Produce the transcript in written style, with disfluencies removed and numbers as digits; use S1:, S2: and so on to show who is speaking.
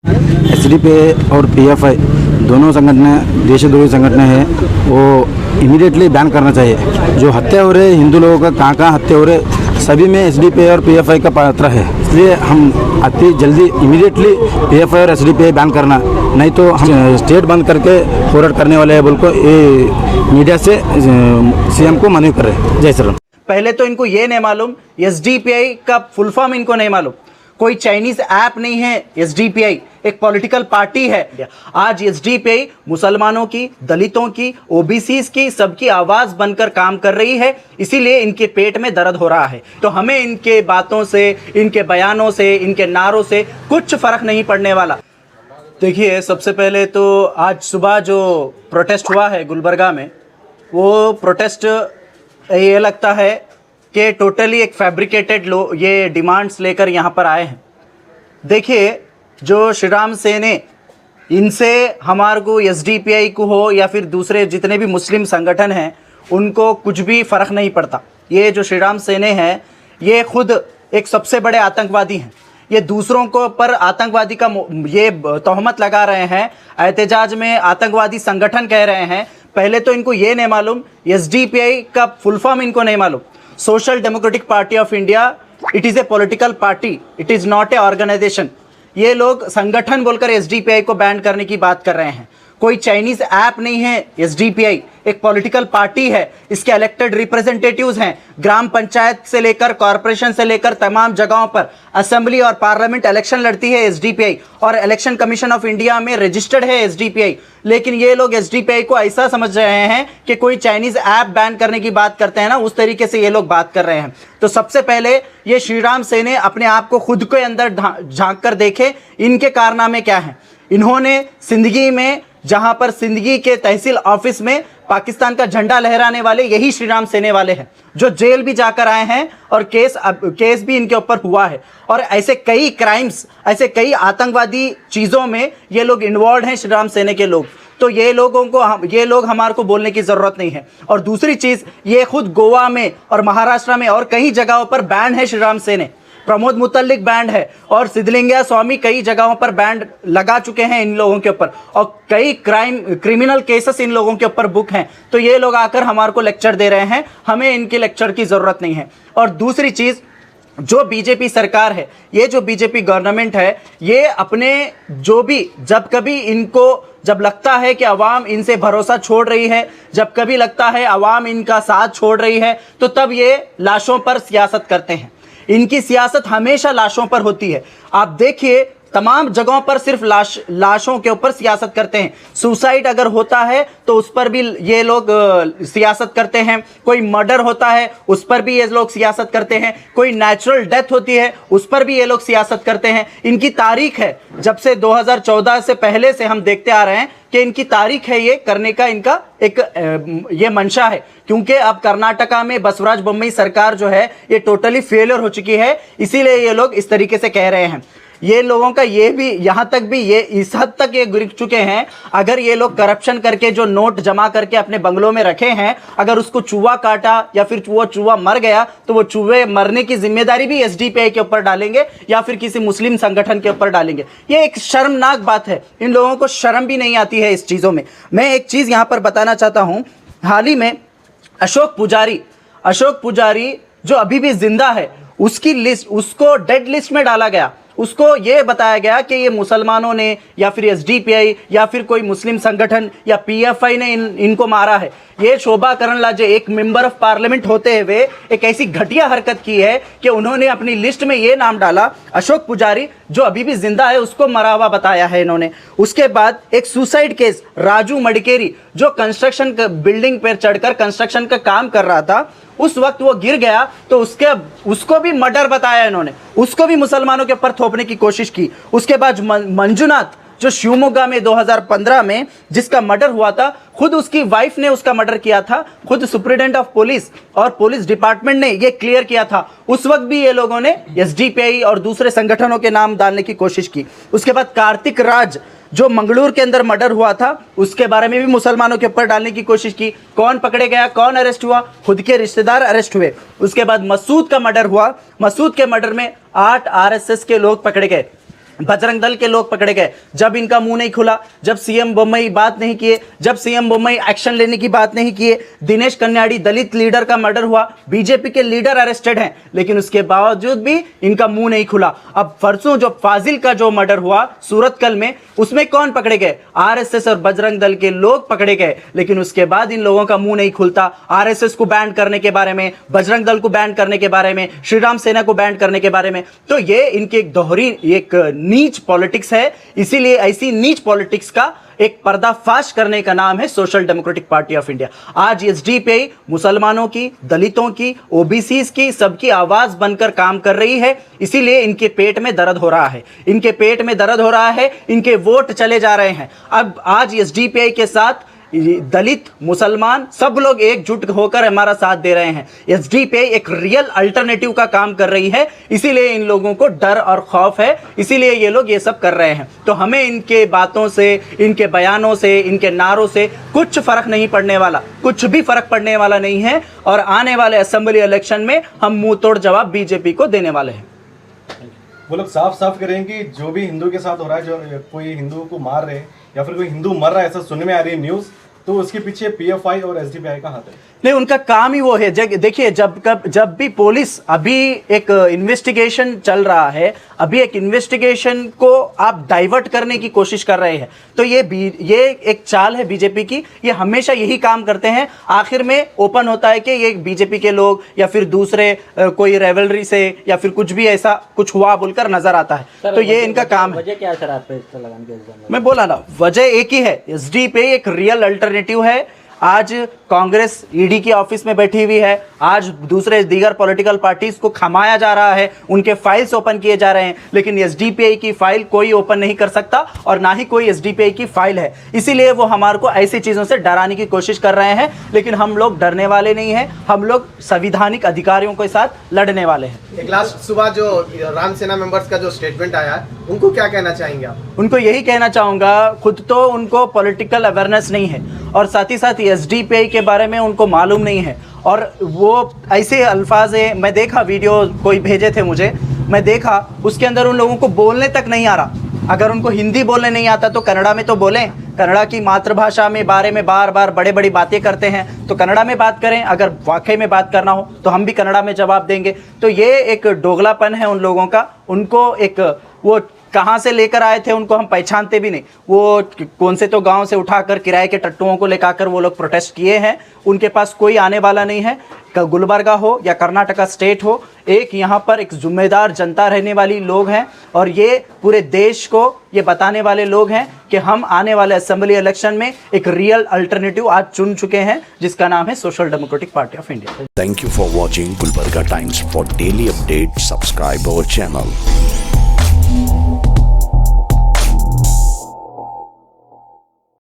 S1: SDPI और PFI दोनों संगठन देशद्रोही संगठन है, वो इमीडिएटली बैन करना चाहिए। जो हत्या हो रहे हिंदू लोगों का कहाँ हत्या हो रहे सभी में एसडीपीआई और पीएफआई का पात्र है। इसलिए हम अति जल्दी इमीडिएटली पीएफआई और एसडीपीआई बैन करना, नहीं तो हम स्टेट बंद करके फॉरवर्ड करने वाले हैं बोल को ये मीडिया से सीएम को मनवी कर रहे हैं। जय श्री राम।
S2: पहले तो इनको ये नहीं मालूम, एसडीपीआई का फुल फॉर्म इनको नहीं मालूम। कोई चाइनीज ऐप नहीं है, एसडीपीआई एक पॉलिटिकल पार्टी है। आज एसडीपीआई मुसलमानों की, दलितों की, ओबीसीज की, सबकी आवाज बनकर काम कर रही है, इसीलिए इनके पेट में दर्द हो रहा है। तो हमें इनके बातों से, इनके बयानों से, इनके नारों से कुछ फर्क नहीं पड़ने वाला। देखिए, सबसे पहले तो आज सुबह जो प्रोटेस्ट हुआ है गुलबर्गा में, वो प्रोटेस्ट ये लगता है कि टोटली एक फैब्रिकेटेड ये डिमांड्स लेकर यहाँ पर आए हैं। देखिए, जो श्री राम सेने, इनसे हमारे को एसडीपीआई को हो या फिर दूसरे जितने भी मुस्लिम संगठन हैं, उनको कुछ भी फ़र्क नहीं पड़ता। ये जो श्री राम सेने हैं, ये खुद एक सबसे बड़े आतंकवादी हैं। ये दूसरों को पर आतंकवादी का ये तोहमत लगा रहे हैं, एहतजाज में आतंकवादी संगठन कह रहे हैं। पहले तो इनको ये नहीं मालूम, एसडीपीआई का फुल फॉर्म इनको नहीं मालूम। Social democratic party of India, it is a political party, it is not a organization. ये लोग संगठन बोलकर एसडीपीआई को बैन करने की बात कर रहे हैं। कोई चाइनीज ऐप नहीं है, एसडीपीआई एक पॉलिटिकल पार्टी है। इसके इलेक्टेड रिप्रेजेंटेटिव्स हैं, ग्राम पंचायत से लेकर कॉरपोरेशन से लेकर तमाम जगहों पर असेंबली और पार्लियामेंट इलेक्शन लड़ती है एसडीपीआई, और इलेक्शन कमीशन ऑफ इंडिया में रजिस्टर्ड है एसडीपीआई। लेकिन ये लोग एसडीपीआई को ऐसा समझ रहे हैं कि कोई चाइनीज ऐप बैन करने की बात करते हैं ना, उस तरीके से ये लोग बात कर रहे हैं। तो सबसे पहले ये श्री राम सेने अपने आप को खुद के अंदर झांक कर देखे, इनके कारनामे क्या हैं। इन्होंने सिंदगी में, जहां पर सिंदगी के तहसील ऑफिस में पाकिस्तान का झंडा लहराने वाले यही श्री राम सेने वाले हैं, जो जेल भी जाकर आए हैं और केस भी इनके ऊपर हुआ है। और ऐसे कई क्राइम्स, ऐसे कई आतंकवादी चीज़ों में ये लोग इन्वॉल्व हैं, श्री राम सेने के लोग। तो ये लोग हमारे को बोलने की ज़रूरत नहीं है। और दूसरी चीज़, ये खुद गोवा में और महाराष्ट्र में और कई जगहों पर बैन है श्री राम सेने। प्रमोद मुतल्लिक बैंड है और सिद्धलिंगैया स्वामी कई जगहों पर बैंड लगा चुके हैं इन लोगों के ऊपर, और कई क्रिमिनल केसेस इन लोगों के ऊपर बुक हैं। तो ये लोग आकर हमारे को लेक्चर दे रहे हैं, हमें इनके लेक्चर की ज़रूरत नहीं है। और दूसरी चीज़, जो बीजेपी सरकार है, ये जो बीजेपी गवर्नमेंट है, ये अपने जो भी, जब कभी इनको जब लगता है कि अवाम इनसे भरोसा छोड़ रही है, जब कभी लगता है अवाम इनका साथ छोड़ रही है, तो तब ये लाशों पर सियासत करते हैं। इनकी सियासत हमेशा लाशों पर होती है। आप देखिए, तमाम जगहों पर सिर्फ लाशों के ऊपर सियासत करते हैं। सुसाइड अगर होता है तो उस पर भी ये लोग सियासत करते हैं। कोई मर्डर होता है उस पर भी ये लोग सियासत करते हैं। कोई नेचुरल डेथ होती है उस पर भी ये लोग सियासत करते हैं। इनकी तारीख है, जब से 2014 से पहले से हम देखते आ रहे हैं कि इनकी तारीख है ये करने का, इनका एक ये मंशा है। क्योंकि अब कर्नाटका में बसवराज बोम्मई सरकार जो है, ये टोटली फेलियर हो चुकी है, इसीलिए ये लोग इस तरीके से कह रहे हैं। ये लोगों का ये भी, यहाँ तक भी ये इस हद तक ये गिर चुके हैं, अगर ये लोग करप्शन करके जो नोट जमा करके अपने बंगलों में रखे हैं, अगर उसको चूहा काटा या फिर वो चूहा मर गया, तो वो चूहे मरने की जिम्मेदारी भी एसडीपीआई के ऊपर डालेंगे या फिर किसी मुस्लिम संगठन के ऊपर डालेंगे। ये एक शर्मनाक बात है, इन लोगों को शर्म भी नहीं आती है इस चीज़ों में। मैं एक चीज़ यहाँ पर बताना चाहता हूँ, हाल ही में अशोक पुजारी जो अभी भी जिंदा है, उसकी लिस्ट, उसको डेड लिस्ट में डाला गया। उसको ये बताया गया कि ये मुसलमानों ने या फिर एसडीपीआई या फिर कोई मुस्लिम संगठन या पीएफआई ने इनको मारा है। ये शोभा करंदलाजे एक मेंबर ऑफ पार्लियामेंट होते हुए एक ऐसी घटिया हरकत की है कि उन्होंने अपनी लिस्ट में ये नाम डाला, अशोक पुजारी जो अभी भी जिंदा है उसको मरा हुआ बताया है इन्होंने। उसके बाद एक सुसाइड केस, राजू मडिकेरी जो कंस्ट्रक्शन बिल्डिंग पर चढ़कर कंस्ट्रक्शन का काम कर रहा था, उस वक्त वो गिर गया तो उसको भी मर्डर बताया इन्होंने, उसको भी मुसलमानों के ऊपर थोपने की कोशिश की। उसके बाद मंजुनाथ जो शिवमोगा में 2015 में जिसका मर्डर हुआ था, खुद उसकी वाइफ ने उसका मर्डर किया था, खुद सुप्रीडेंट ऑफ पुलिस और पुलिस डिपार्टमेंट ने ये क्लियर किया था। उस वक्त भी ये लोगों ने एसडीपीआई और दूसरे संगठनों के नाम डालने की कोशिश की। उसके बाद कार्तिक राज जो मंगलूर के अंदर मर्डर हुआ था, उसके बारे में भी मुसलमानों के ऊपर डालने की कोशिश की। कौन पकड़े गया, कौन अरेस्ट हुआ? खुद के रिश्तेदार अरेस्ट हुए। उसके बाद मसूद का मर्डर हुआ, मसूद के मर्डर में 8 आरएसएस के लोग पकड़े गए। बजरंग दल के लोग पकड़े गए जब इनका मुंह नहीं खुला, जब सीएम बोम्मई बात नहीं किए, जब सीएम बोम्मई एक्शन लेने की बात नहीं किए। दिनेश कन्याड़ी दलित लीडर का मर्डर हुआ, बीजेपी के लीडर अरेस्टेड हैं, लेकिन उसके बावजूद भी इनका मुंह नहीं खुला। अब परसों जो फाजिल का जो मर्डर हुआ सूरतकल में, उसमें कौन पकड़े गए? आरएसएस और बजरंग दल के लोग पकड़े गए, लेकिन उसके बाद इन लोगों का मुंह नहीं खुलता। आरएसएस को बैन करने के बारे में, बजरंग दल को बैन करने के बारे में, श्री राम सेना को बैन करने के बारे में। तो ये इनकी एक दोहरी, एक नीच पॉलिटिक्स है। इसीलिए ऐसी नीच पॉलिटिक्स का एक पर्दाफाश करने का नाम है social democratic party of India. आज एसडीपीआई मुसलमानों की, दलितों की, ओबीसीज की, सबकी आवाज बनकर काम कर रही है। इसीलिए इनके पेट में दर्द हो रहा है, इनके पेट में दर्द हो रहा है, इनके वोट चले जा रहे हैं। अब आज एसडीपीआई के साथ दलित, मुसलमान सब लोग एकजुट होकर हमारा साथ दे रहे हैं। एसडीपीआई एक रियल अल्टरनेटिव का काम कर रही है, इसीलिए इन लोगों को डर और खौफ है, इसीलिए ये लोग ये सब कर रहे हैं। तो हमें इनके बातों से, इनके बयानों से, इनके नारों से कुछ फर्क नहीं पड़ने वाला, कुछ भी फर्क पड़ने वाला नहीं है। और आने वाले असेंबली इलेक्शन में हम मुंह तोड़ जवाब बीजेपी को देने वाले हैं।
S3: वो लोग साफ साफ करें कि जो भी हिंदू के साथ हो रहा है, जो कोई हिंदू को मार रहे हैं या फिर कोई हिंदू मर रहा है, ऐसा सुनने में आ रही है न्यूज़, तो उसके पीछे पीएफआई और एसडीपीआई का हाथ है।
S2: नहीं, उनका काम ही वो है। देखिए, जब भी पुलिस, अभी एक इन्वेस्टिगेशन चल रहा है, अभी एक इन्वेस्टिगेशन को आप डाइवर्ट करने की कोशिश कर रहे हैं, तो ये एक चाल है बीजेपी की। ये हमेशा यही काम करते हैं। आखिर में ओपन होता है कि ये बीजेपी के लोग या फिर दूसरे कोई रेवलरी से या फिर कुछ भी ऐसा कुछ हुआ बोलकर नजर आता है। तो ये इनका काम है।
S4: वजह क्या सर आप पे इस लगाने की?
S2: मैं बोला ना, वजह एक ही है, एसडीपीआई एक रियल अल्टरनेटिव है। आज कांग्रेस ईडी की ऑफिस में बैठी हुई है, आज दूसरे दीगर पॉलिटिकल पार्टीज को खमाया जा रहा है, उनके फाइल्स ओपन किए जा रहे हैं, लेकिन एसडीपीआई की फाइल कोई ओपन नहीं कर सकता और ना ही कोई एसडीपीआई की फाइल है। इसीलिए वो हमारे को ऐसी चीजों से डराने की कोशिश कर रहे हैं, लेकिन हम लोग डरने वाले नहीं हैं। हम लोग संवैधानिक अधिकारियों के साथ लड़ने वाले हैं।
S5: एक लास्ट सुबह जो राम सेना मेंबर्स का जो स्टेटमेंट आया है, उनको क्या कहना चाहेंगे आप?
S2: उनको यही कहना चाहूंगा, खुद तो उनको पॉलिटिकल अवेयरनेस नहीं है और साथ ही साथ एसडीपीआई के बारे में उनको मालूम नहीं है। और वो ऐसे अल्फाज है, मैं देखा वीडियो कोई भेजे थे मुझे, मैं देखा उसके अंदर उन लोगों को बोलने तक नहीं आ रहा। अगर उनको हिंदी बोलने नहीं आता तो कन्नड़ा में तो बोलें, कन्नड़ा की मातृभाषा में बारे में बार बार बड़े बड़ी बातें करते हैं तो कन्नड़ा में बात करें। अगर वाकई में बात करना हो तो हम भी कन्नड़ा में जवाब देंगे। तो ये एक दोगलापन है उन लोगों का। उनको एक वो कहाँ से लेकर आए थे उनको हम पहचानते भी नहीं। वो कौन से तो गांव से उठाकर किराए के टट्टुओं को लेकर वो लोग प्रोटेस्ट किए हैं। उनके पास कोई आने वाला नहीं है। गुलबर्गा हो या कर्नाटका स्टेट हो, एक यहाँ पर एक जिम्मेदार जनता रहने वाली लोग हैं और ये पूरे देश को ये बताने वाले लोग हैं कि हम आने वाले असेंबली इलेक्शन में एक रियल अल्टरनेटिव आज चुन चुके हैं, जिसका नाम है social democratic party of India.
S6: Thank you for watching Gulbarga Times. For daily updates, subscribe our channel.